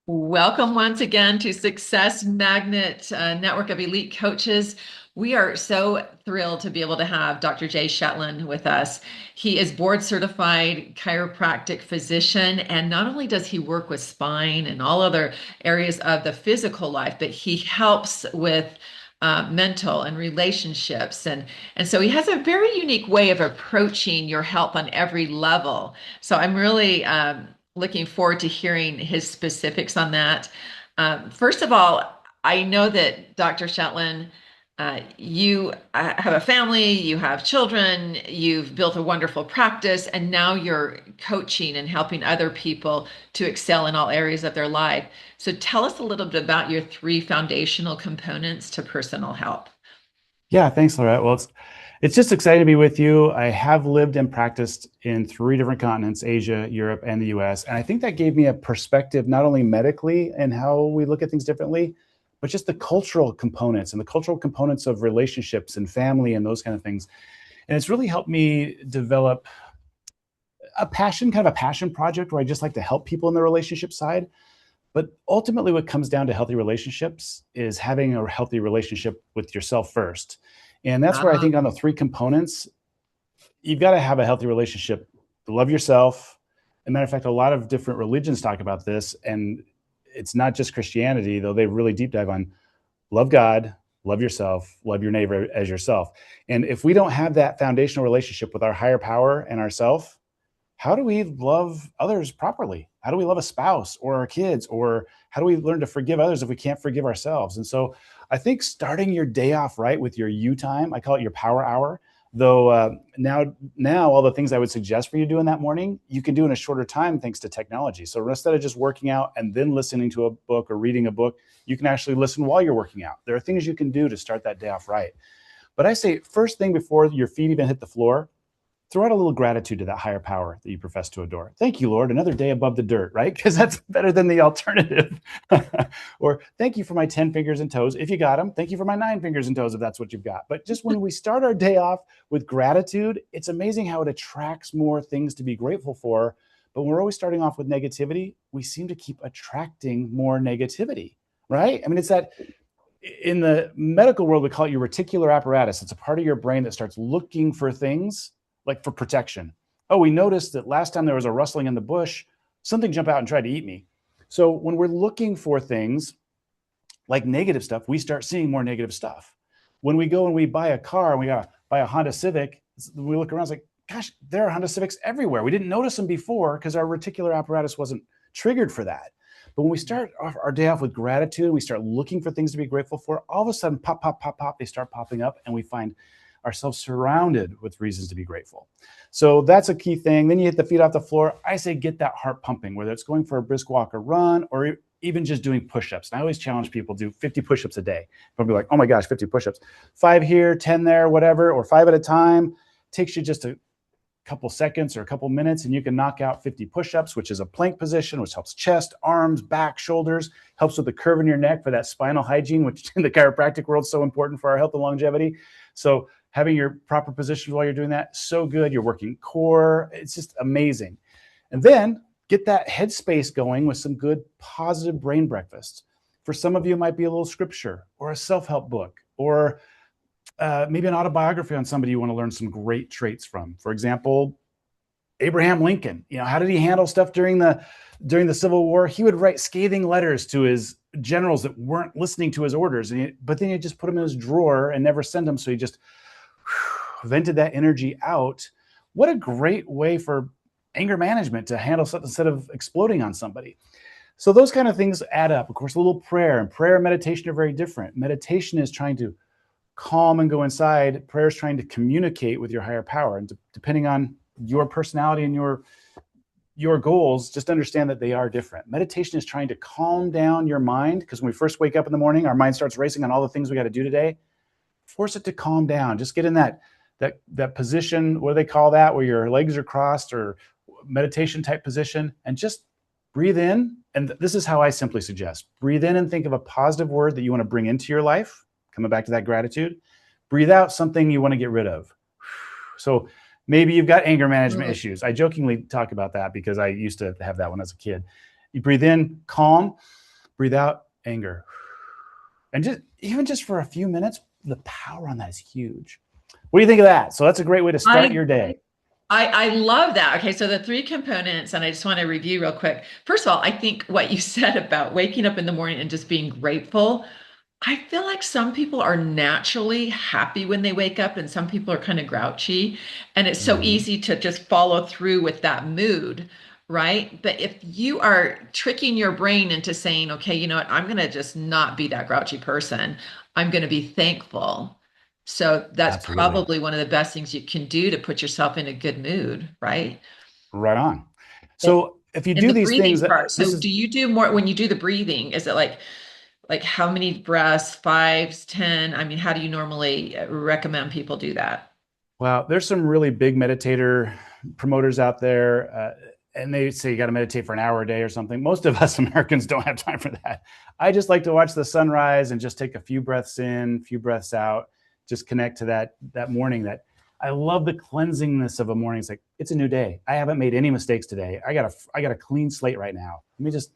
Welcome once again to Success Magnet Network of Elite Coaches. We are so thrilled to be able to have Dr. Jay Shetlin with us. He is board certified chiropractic physician, and not only does he work with spine and all other areas of the physical life, but he helps with mental and relationships. And so he has a very unique way of approaching your health on every level. So I'm really looking forward to hearing his specifics on that. First of all, I know that Dr. Shetlin, you have a family, you have children, you've built a wonderful practice, and now you're coaching and helping other people to excel in all areas of their life. So tell us a little bit about your three foundational components to personal health. Yeah, thanks, Laurette. Well, it's just exciting to be with you. I have lived and practiced in three different continents, Asia, Europe, and the US. And I think that gave me a perspective, not only medically and how we look at things differently, but just the cultural components and the cultural components of relationships and family and those kind of things. And it's really helped me develop a passion, kind of a passion project where I just like to help people in the relationship side. But ultimately, what comes down to healthy relationships is having a healthy relationship with yourself first. And that's where I Ah, think on the three components, you've got to have a healthy relationship. Love yourself. As a matter of fact, a lot of different religions talk about this. And it's not just Christianity, though they really deep dive on love God, love yourself, love your neighbor as yourself. And if we don't have that foundational relationship with our higher power and ourself, how do we love others properly? How do we love a spouse or our kids? Or how do we learn to forgive others if we can't forgive ourselves? And so I think starting your day off right with your you time, I call it your power hour. Though now all the things I would suggest for you doing that morning, you can do in a shorter time thanks to technology. So instead of just working out and then listening to a book or reading a book, you can actually listen while you're working out. There are things you can do to start that day off right. But I say first thing before your feet even hit the floor, throw out a little gratitude to that higher power that you profess to adore. Thank you, Lord. Another day above the dirt, right? Because that's better than the alternative. Or thank you for my 10 fingers and toes. If you got them, thank you for my 9 fingers and toes, if that's what you've got. But just when we start our day off with gratitude, it's amazing how it attracts more things to be grateful for. But when we're always starting off with negativity, we seem to keep attracting more negativity, right? I mean, it's that in the medical world, we call it your reticular apparatus. It's a part of your brain that starts looking for things like for protection. Oh, we noticed that last time there was a rustling in the bush, something jumped out and tried to eat me. So when we're looking for things like negative stuff, we start seeing more negative stuff. When we go and we buy a car and we buy a Honda Civic, we look around, it's like, gosh, there are Honda Civics everywhere. We didn't notice them before because our reticular apparatus wasn't triggered for that. But when we start our day off with gratitude, we start looking for things to be grateful for, all of a sudden, pop, pop, pop, pop, they start popping up and we find ourselves surrounded with reasons to be grateful. So that's a key thing. Then you hit the feet off the floor. I say get that heart pumping, whether it's going for a brisk walk or run, or even just doing push-ups. And I always challenge people to do 50 push-ups a day. People be like, oh my gosh, 50 push-ups. 5 here, 10 there, whatever, or 5 at a time. Takes you just a couple seconds or a couple minutes, and you can knock out 50 push-ups, which is a plank position, which helps chest, arms, back, shoulders, helps with the curve in your neck for that spinal hygiene, which in the chiropractic world is so important for our health and longevity. So having your proper position while you're doing that, so good. You're working core. It's just amazing. And then get that headspace going with some good positive brain breakfasts. For some of you, it might be a little scripture or a self-help book or maybe an autobiography on somebody you want to learn some great traits from. For example, Abraham Lincoln. You know, how did he handle stuff during the Civil War? He would write scathing letters to his generals that weren't listening to his orders, but then he just put them in his drawer and never send them. So he just vented that energy out. What a great way for anger management to handle something instead of exploding on somebody. So those kind of things add up. Of course, a little prayer, and prayer and meditation are very different. Meditation is trying to calm and go inside. Prayer is trying to communicate with your higher power. And depending on your personality and your goals, just understand that they are different. Meditation is trying to calm down your mind, because when we first wake up in the morning, our mind starts racing on all the things we got to do today. Force it to calm down. Just get in that position, what do they call that, where your legs are crossed, or meditation type position, and just breathe in. And this is how I simply suggest: breathe in and think of a positive word that you want to bring into your life, coming back to that gratitude. Breathe out something you want to get rid of. So maybe you've got anger management issues. I jokingly talk about that because I used to have that when I was a kid. You breathe in, calm. breathe out anger. And just for a few minutes, the power on that is huge. What do you think of that? So that's a great way to start I your day. I love that. Okay, so the three components, and I just want to review real quick. First of all, I think what you said about waking up in the morning and just being grateful, I feel like some people are naturally happy when they wake up, and some people are kind of grouchy. And it's so Mm-hmm. easy to just follow through with that mood, right? But if you are tricking your brain into saying, okay, you know what, I'm going to just not be that grouchy person, I'm going to be thankful. So that's Absolutely. probably one of the best things you can do to put yourself in a good mood, right? Right on. And So if you and do the these things, breathing part. this So is, do you do more when you do the breathing? Is it like how many breaths, fives, 10? I mean, how do you normally recommend people do that? well, there's some really big meditator promoters out there, and they say you got to meditate for an hour a day or something. Most of us Americans don't have time for that. I just like to watch the sunrise and just take a few breaths in, a few breaths out, just connect to that morning. That I love the cleansingness of a morning. It's like it's a new day. I haven't made any mistakes today. I got a clean slate right now. Let me just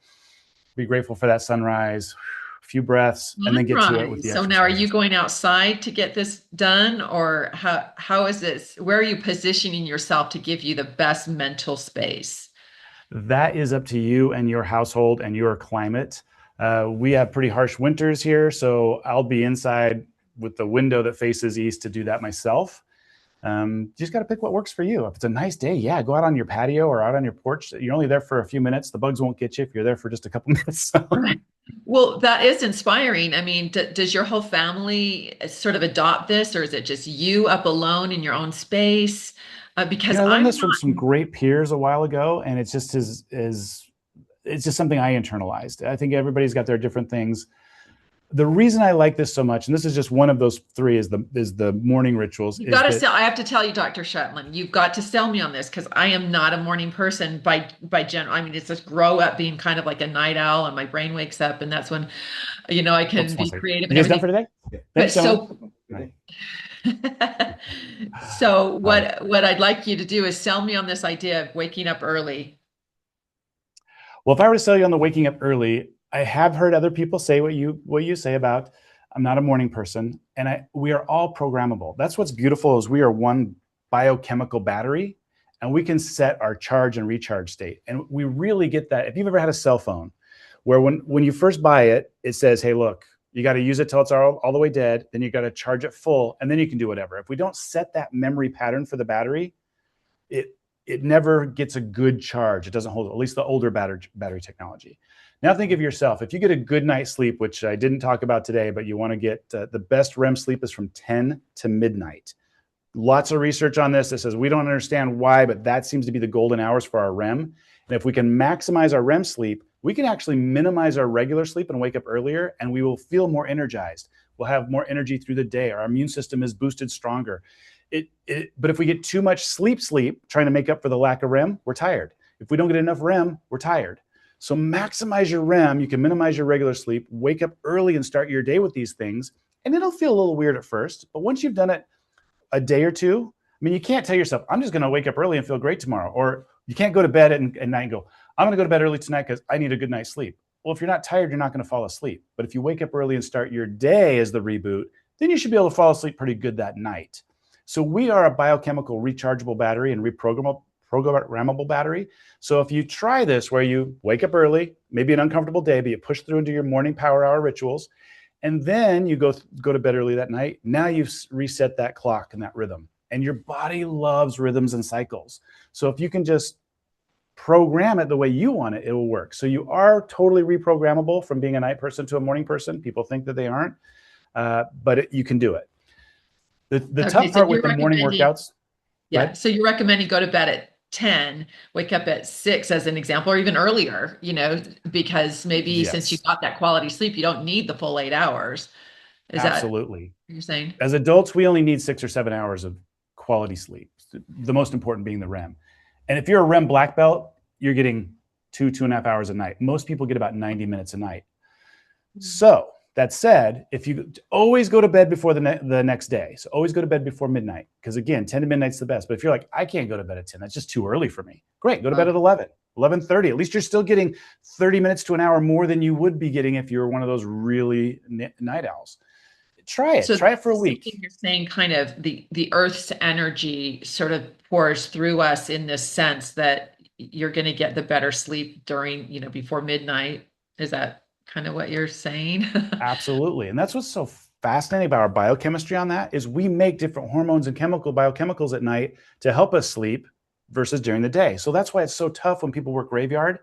be grateful for that sunrise, a few breaths, and then get to it with Sunrise. the So now are you exercises. going outside to get this done, or how is this? Where are you positioning yourself to give you the best mental space? That is up to you and your household and your climate. We have pretty harsh winters here, so I'll be inside with the window that faces east to do that myself. You just got to pick what works for you. If it's a nice day, yeah, go out on your patio or out on your porch. You're only there for a few minutes. The bugs won't get you if you're there for just a couple minutes. So. Right. Well, that is inspiring. I mean, does your whole family sort of adopt this, or is it just you up alone in your own space? Because I learned I'm this from not. some great peers a while ago, and it's just is it's just something I internalized. I think everybody's got their different things. The reason I like this so much, and this is just one of those three, is the morning rituals. You've Is got to that sell. I have to tell you, Dr. Shetlin, you've got to sell me on this because I am not a morning person by general. I mean, it's just grow up being kind of like a night owl, and my brain wakes up, and that's when I can oops, one be second. creative You and guys done everything. for today? But Thanks, gentlemen. so, Right. so Um, what I'd like you to do is sell me on this idea of waking up early. well, if I were to sell you on the waking up early, I have heard other people say what you say about I'm not a morning person, and we are all programmable. That's what's beautiful is we are one biochemical battery, and we can set our charge and recharge state. And we really get that. If you've ever had a cell phone, where when you first buy it, it says, "Hey, look, you got to use it till it's all the way dead. Then you got to charge it full, and then you can do whatever." If we don't set that memory pattern for the battery, it it never gets a good charge. It doesn't hold, at least the older battery technology. Now think of yourself. If you get a good night's sleep, which I didn't talk about today, but you want to get the best REM sleep is from 10 to midnight. Lots of research on this that says we don't understand why, but that seems to be the golden hours for our REM. And if we can maximize our REM sleep, we can actually minimize our regular sleep and wake up earlier, and we will feel more energized. We'll have more energy through the day. Our immune system is boosted stronger. But if we get too much sleep, trying to make up for the lack of REM, we're tired. If we don't get enough REM, we're tired. So maximize your REM. You can minimize your regular sleep, wake up early and start your day with these things. And it'll feel a little weird at first, but once you've done it a day or two, I mean, you can't tell yourself, I'm just going to wake up early and feel great tomorrow. Or you can't go to bed at night and go, I'm going to go to bed early tonight because I need a good night's sleep. Well, if you're not tired, you're not going to fall asleep. But if you wake up early and start your day as the reboot, then you should be able to fall asleep pretty good that night. So we are a biochemical rechargeable battery and programmable battery. So if you try this where you wake up early, maybe an uncomfortable day, but you push through into your morning power hour rituals, and then you go to bed early that night, now you've reset that clock and that rhythm. And your body loves rhythms and cycles. So if you can just program it the way you want it, it will work. So you are totally reprogrammable from being a night person to a morning person. People think that they aren't, but you can do it. The Okay, tough so part with you're the morning recommending, workouts, yeah, but so you're recommending go to bed at 10, wake up at 6 as an example, or even earlier, because maybe since you yes, got that quality sleep, you don't need the full 8 hours. Is that absolutely. what you're saying? As adults, we only need 6 or 7 hours of quality sleep, the most important being the REM. And if you're a REM black belt, you're getting 2.5 hours a night. Most people get about 90 minutes a night. So That said, if you always go to bed before the next day, so always go to bed before midnight, because again, 10 to midnight's the best. But if you're like, I can't go to bed at 10, that's just too early for me. Great, go to bed at 11, 11:30. At least you're still getting 30 minutes to an hour more than you would be getting if you were one of those really night owls. Try it. So Try it for a something week. you're saying kind of the Earth's energy sort of pours through us in this sense that you're going to get the better sleep during, before midnight. Is that kind of what you're saying? Absolutely. And that's what's so fascinating about our biochemistry on that is we make different hormones and biochemicals at night to help us sleep versus during the day. So that's why it's so tough when people work graveyard.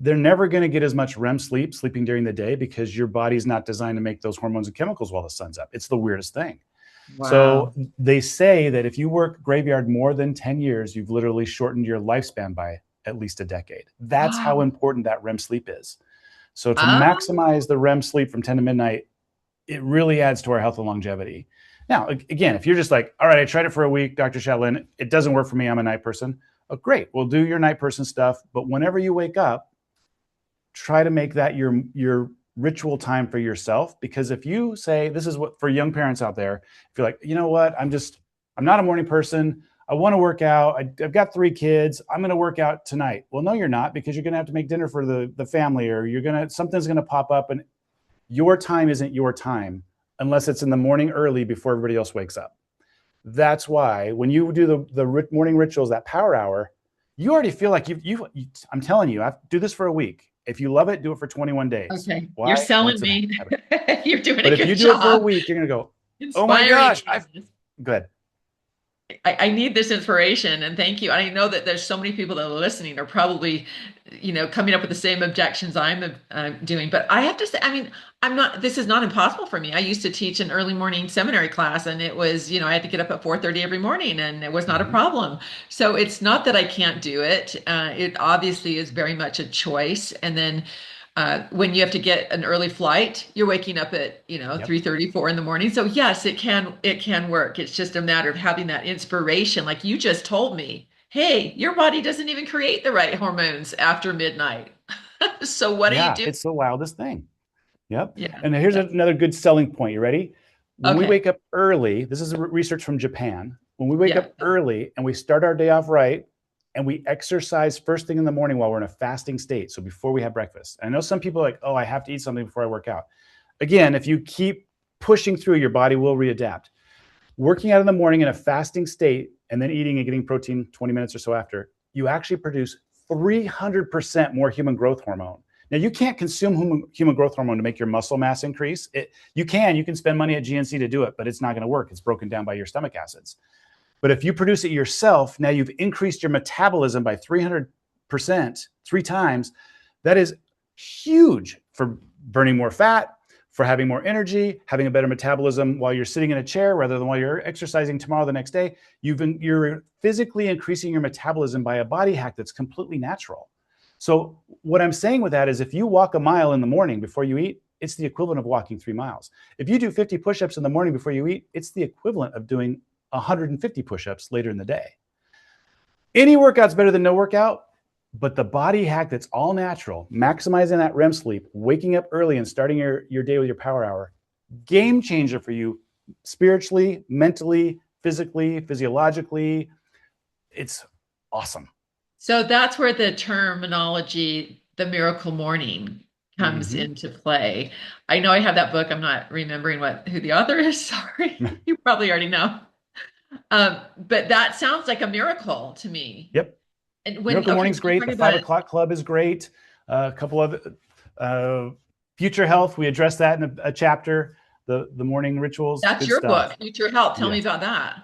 They're never going to get as much REM sleep sleeping during the day because your body's not designed to make those hormones and chemicals while the sun's up. It's the weirdest thing. So Wow. they say that if you work graveyard more than 10 years, you've literally shortened your lifespan by at least a decade. That's how Wow. important that REM sleep is. So to Oh, maximize the REM sleep from 10 to midnight, it really adds to our health and longevity. Now, again, if you're just like, all right, I tried it for a week, Dr. Shetlin, it doesn't work for me. I'm a night person. Oh, great. We'll do your night person stuff. But whenever you wake up, try to make that your ritual time for yourself. Because if you say, this is what for young parents out there, if you're like, you know what, I'm not a morning person. I want to work out. I've got 3 kids. I'm going to work out tonight. Well, no, you're not, because you're going to have to make dinner for the family, or something's going to pop up, and your time isn't your time unless it's in the morning early before everybody else wakes up. That's why when you do the morning rituals, that power hour, you already feel like I'm telling you, I do this for a week. If you love it, do it for 21 days. okay. You're Why? Well, selling it's a me. habit. You're doing a But if good you do it for a job week, you're going to go, oh my inspiring gosh, me. good. I need this inspiration and thank you. I know that there's so many people that are listening are probably, coming up with the same objections I'm doing. But I have to say, I mean, this is not impossible for me. I used to teach an early morning seminary class and it was, I had to get up at 4:30 every morning and it was not a Mm-hmm. problem. So it's not that I can't do it. It obviously is very much a choice. And then when you have to get an early flight, you're waking up at, Yep. 3:34 in the morning. So yes, it can work. It's just a matter of having that inspiration. Like you just told me, hey, your body doesn't even create the right hormones after midnight. So what do you Yeah, do? it's the wildest thing. Yep. Yeah. And here's another good selling point. You ready? When we Okay. wake up early, this is research from Japan. When we wake Yeah. up early and we start our day off right, and we exercise first thing in the morning while we're in a fasting state, so before we have breakfast. And I know some people are like, oh, I have to eat something before I work out. Again, if you keep pushing through, your body will readapt. Working out in the morning in a fasting state and then eating and getting protein 20 minutes or so after, you actually produce 300% more human growth hormone. Now, you can't consume human growth hormone to make your muscle mass increase. You can spend money at GNC to do it, but it's not going to work. It's broken down by your stomach acids. But if you produce it yourself, now you've increased your metabolism by 300%, 3 times. That is huge for burning more fat, for having more energy, having a better metabolism while you're sitting in a chair rather than while you're exercising tomorrow, the next day. You're physically increasing your metabolism by a body hack that's completely natural. So what I'm saying with that is if you walk a mile in the morning before you eat, it's the equivalent of walking 3 miles. If you do 50 push-ups in the morning before you eat, it's the equivalent of doing 150 push-ups later in the day. Any workout's better than no workout, but the body hack that's all natural, maximizing that REM sleep, waking up early and starting your day with your power hour, game changer for you spiritually, mentally, physically, physiologically. It's awesome. So that's where the terminology, the miracle morning, comes Mm-hmm. into play. I know I have that book. I'm not remembering who the author is. Sorry. You probably already know. But that sounds like a miracle to me. Yep. And Miracle okay, Morning's when you're great. The talking five about it, o'clock club is great. A couple of future health. We address that in a chapter. The morning rituals, that's good your stuff. book, Future Health. Tell me Yes. about that.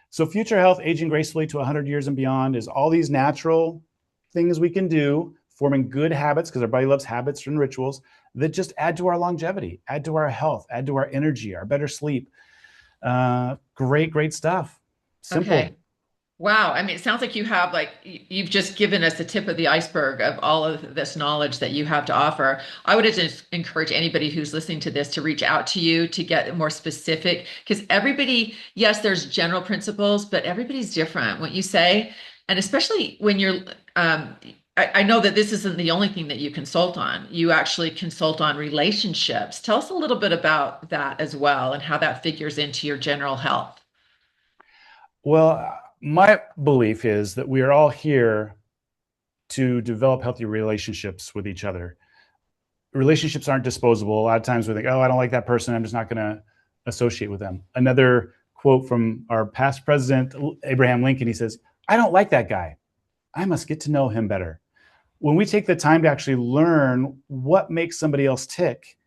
So future health, aging gracefully to 100 years and beyond, is all these natural things we can do, forming good habits, because our body loves habits and rituals that just add to our longevity, add to our health, add to our energy, our better sleep. Great stuff. Okay. Simple. Wow. I mean, it sounds like you've just given us the tip of the iceberg of all of this knowledge that you have to offer. I would just encourage anybody who's listening to this to reach out to you to get more specific because everybody, yes, there's general principles, but everybody's different. What you say, and especially when you're I know that this isn't the only thing that you consult on. You actually consult on relationships. Tell us a little bit about that as well and how that figures into your general health. Well, my belief is that we are all here to develop healthy relationships with each other. Relationships aren't disposable. A lot of times we think, oh, I don't like that person, I'm just not going to associate with them. Another quote from our past president, Abraham Lincoln, he says, I don't like that guy, I must get to know him better. When we take the time to actually learn what makes somebody else tick,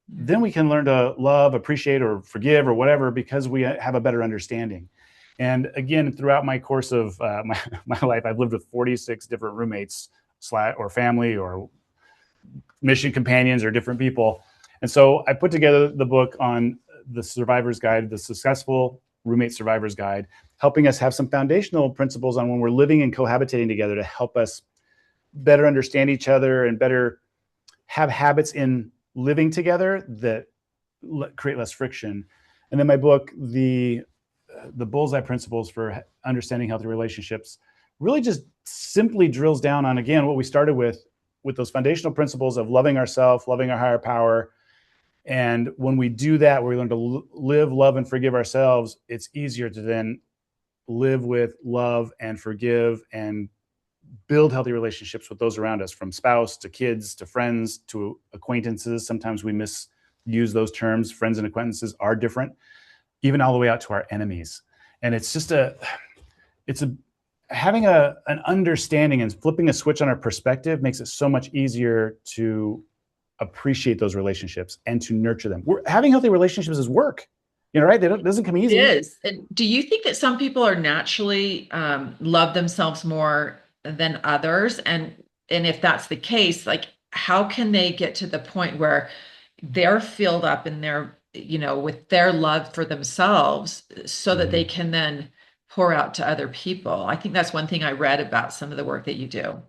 then we can learn to love, appreciate, or forgive, or whatever, because we have a better understanding. And again, throughout my course of my life, I've lived with 46 different roommates or family or mission companions or different people. And so I put together the book on the survivor's guide, the successful roommate survivor's guide, helping us have some foundational principles on when we're living and cohabitating together to help us better understand each other and better have habits in living together that create less friction. And then my book, the bullseye principles for understanding healthy relationships, really just simply drills down on, again, what we started with those foundational principles of loving ourselves, loving our higher power. And when we do that, we learn to live, love, and forgive ourselves, it's easier to then live with, love, and forgive, and build healthy relationships with those around us, from spouse to kids to friends to acquaintances. Sometimes we misuse those terms. Friends and acquaintances are different, even all the way out to our enemies. And it's just having an understanding and flipping a switch on our perspective makes it so much easier to appreciate those relationships and to nurture them. Having healthy relationships is work, right? It doesn't come It easy. is. And do you think that some people are naturally love themselves more than others? And if that's the case, like how can they get to the point where they're filled up in their, with their love for themselves so that they Mhm. can then pour out to other people? I think that's one thing I read about some of the work that you do.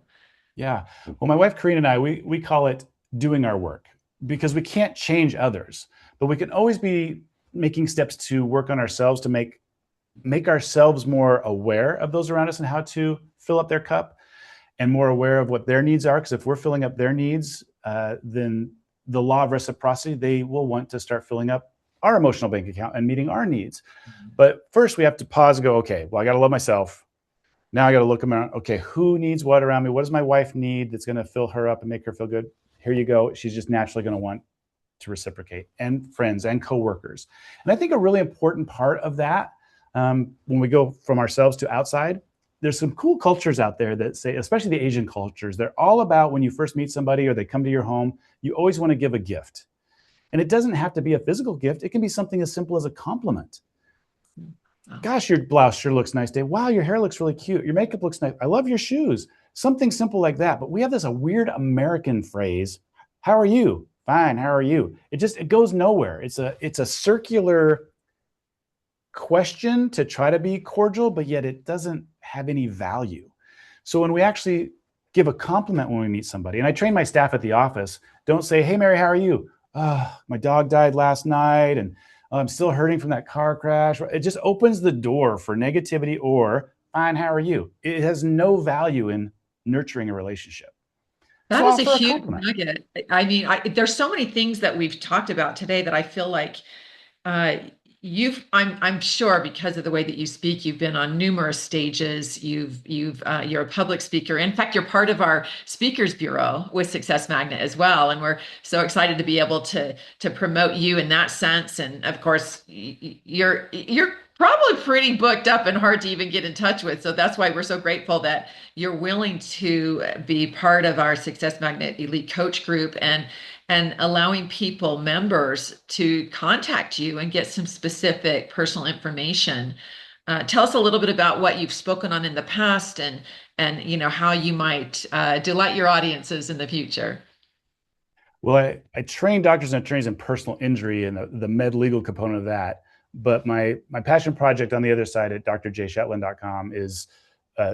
Yeah. Well, my wife, Karina, and I, we call it doing our work, because we can't change others, but we can always be making steps to work on ourselves to make ourselves more aware of those around us and how to fill up their cup, and more aware of what their needs are. Because if we're filling up their needs, then the law of reciprocity, they will want to start filling up our emotional bank account and meeting our needs. But first, we have to pause and go, okay, well, I got to love myself. Now I got to look around. Okay, who needs what around me? What does my wife need that's going to fill her up and make her feel good? Here you go. She's just naturally going to want to reciprocate, and friends and coworkers. And I think a really important part of that, when we go from ourselves to outside, there's some cool cultures out there that say, especially the Asian cultures, they're all about when you first meet somebody or they come to your home, you always want to give a gift. And it doesn't have to be a physical gift. It can be something as simple as a compliment. Oh, Gosh, your blouse sure looks nice, Dave. Wow, your hair looks really cute. Your makeup looks nice. I love your shoes. Something simple like that. But we have this a weird American phrase. How are you? Fine. How are you? It goes nowhere. It's a circular question to try to be cordial, but yet it doesn't have any value. So when we actually give a compliment when we meet somebody, and I train my staff at the office, don't say, hey, Mary, how are you? My dog died last night, and I'm still hurting from that car crash. It just opens the door for negativity, or fine, how are you? It has no value in nurturing a relationship. that So is a offer a huge compliment. nugget. I mean, there's so many things that we've talked about today that I feel like Uh, I'm sure because of the way that you speak, you've been on numerous stages. You're a public speaker. In fact, you're part of our speakers bureau with Success Magnet as well, and we're so excited to be able to promote you in that sense. And of course, you're probably pretty booked up and hard to even get in touch with. So that's why we're so grateful that you're willing to be part of our Success Magnet Elite Coach group and allowing people, members, to contact you and get some specific personal information. Tell us a little bit about what you've spoken on in the past and how you might delight your audiences in the future. Well, I train doctors and attorneys in personal injury and the med legal component of that. But my passion project on the other side at drjshetlin.com is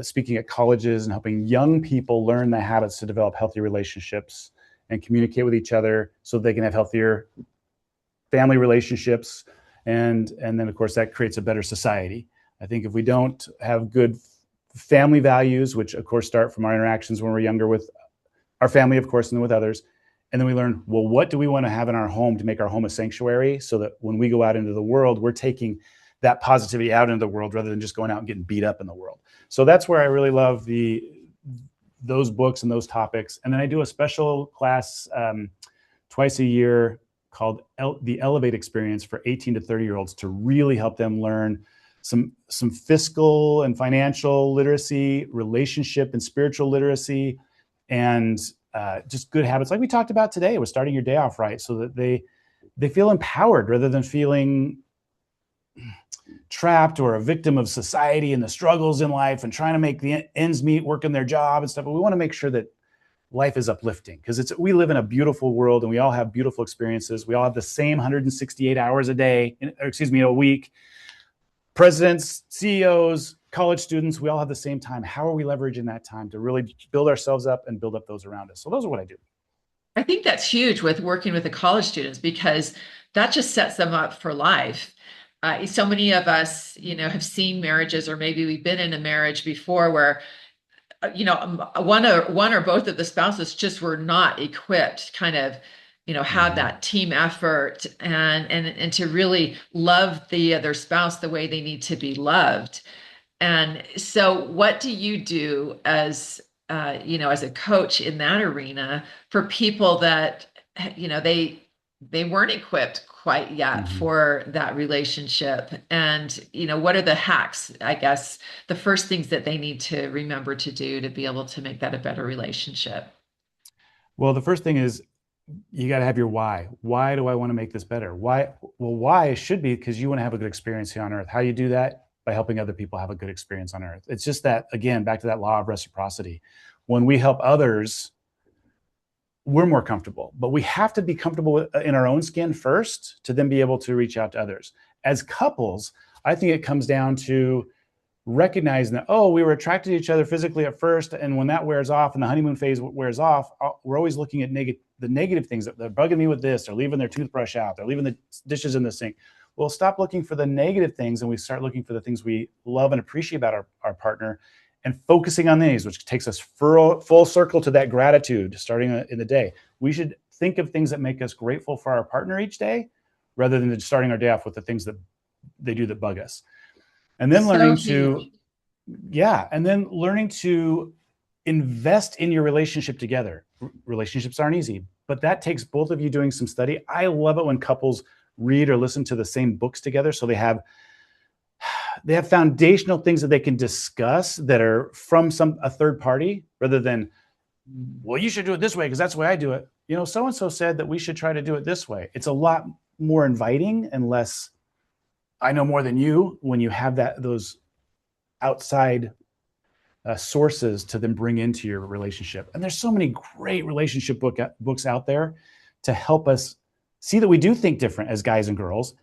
speaking at colleges and helping young people learn the habits to develop healthy relationships and communicate with each other so they can have healthier family relationships. And then, of course, that creates a better society. I think if we don't have good family values, which of course start from our interactions when we're younger with our family, of course, and then with others. And then we learn, well, what do we want to have in our home to make our home a sanctuary so that when we go out into the world, we're taking that positivity out into the world rather than just going out and getting beat up in the world. So that's where I really love those books and those topics. And then I do a special class twice a year called the Elevate Experience for 18 to 30-year-olds to really help them learn some fiscal and financial literacy, relationship and spiritual literacy, and just good habits like we talked about today with starting your day off right so that they feel empowered rather than feeling trapped or a victim of society and the struggles in life and trying to make the ends meet, working their job and stuff. But we want to make sure that life is uplifting because we live in a beautiful world and we all have beautiful experiences. We all have the same 168 hours a day, a week. Presidents, CEOs, college students, we all have the same time. How are we leveraging that time to really build ourselves up and build up those around us? So those are what I do. I think that's huge with working with the college students because that just sets them up for life. So many of us, have seen marriages, or maybe we've been in a marriage before where, one or both of the spouses just were not equipped, kind of, have that team effort and to really love the other spouse the way they need to be loved. And so, what do you do as a coach in that arena for people that, they weren't equipped quite yet Mm-hmm. for that relationship? And, what are the hacks, I guess, the first things that they need to remember to do to be able to make that a better relationship? Well, the first thing is you got to have your why. Why do I want to make this better? Why? Well, why should be because you want to have a good experience here on earth. How do you do that? By helping other people have a good experience on earth. It's just that, again, back to that law of reciprocity. When we help others, we're more comfortable, but we have to be comfortable in our own skin first to then be able to reach out to others. As couples, I think it comes down to recognizing that, oh, we were attracted to each other physically at first, and when that wears off and the honeymoon phase wears off, we're always looking at the negative things. That they're bugging me with this, they're leaving their toothbrush out, they're leaving the dishes in the sink. We'll stop looking for the negative things and we start looking for the things we love and appreciate about our partner and focusing on these, which takes us full circle to that gratitude starting in the day. We should think of things that make us grateful for our partner each day rather than starting our day off with the things that they do that bug us. And then So learning huge. to, invest in your relationship together. Relationships aren't easy, but that takes both of you doing some study. I love it when couples read or listen to the same books together. So they have foundational things that they can discuss that are from a third party rather than, well, you should do it this way because that's the way I do it. So-and-so said that we should try to do it this way. It's a lot more inviting and less, I know more than you, when you have those outside sources to then bring into your relationship. And there's so many great relationship books out there to help us see that we do think different as guys and girls.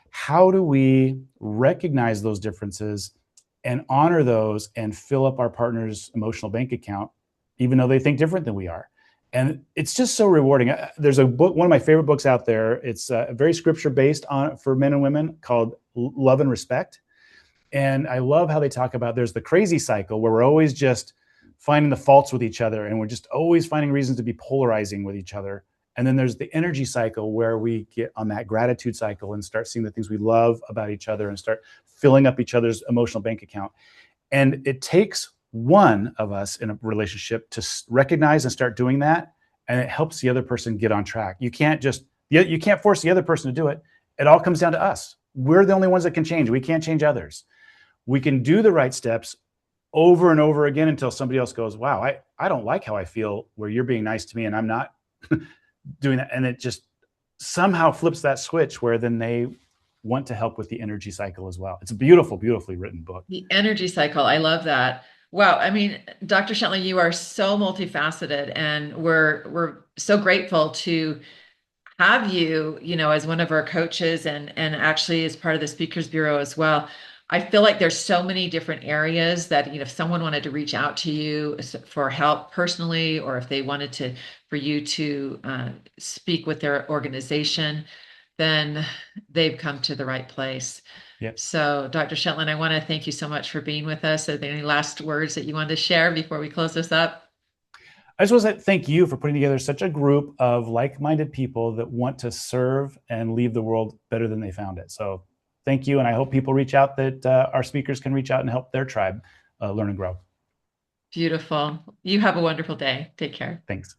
How do we recognize those differences and honor those and fill up our partner's emotional bank account, even though they think different than we are? And it's just so rewarding. There's a book, one of my favorite books out there. It's very scripture based for men and women called Love and Respect. And I love how they talk about there's the crazy cycle where we're always just finding the faults with each other and we're just always finding reasons to be polarizing with each other. And then there's the energy cycle where we get on that gratitude cycle and start seeing the things we love about each other and start filling up each other's emotional bank account. And it takes one of us in a relationship to recognize and start doing that. And it helps the other person get on track. You can't force the other person to do it. It all comes down to us. We're the only ones that can change. We can't change others. We can do the right steps over and over again until somebody else goes, wow, I don't like how I feel where you're being nice to me and I'm not doing that. And it just somehow flips that switch where then they want to help with the energy cycle as well. It's a beautiful, beautifully written book. The energy cycle. I love that. Wow. I mean, Dr. Shetlin, you are so multifaceted, and we're so grateful to have you, as one of our coaches and actually as part of the Speakers Bureau as well. I feel like there's so many different areas that, if someone wanted to reach out to you for help personally, or if they wanted for you to speak with their organization, then they've come to the right place. Yep. So, Dr. Shetlin, I want to thank you so much for being with us. Are there any last words that you want to share before we close this up? I just want to thank you for putting together such a group of like-minded people that want to serve and leave the world better than they found it. So thank you. And I hope people reach out, that our speakers can reach out and help their tribe learn and grow. Beautiful. You have a wonderful day. Take care. Thanks.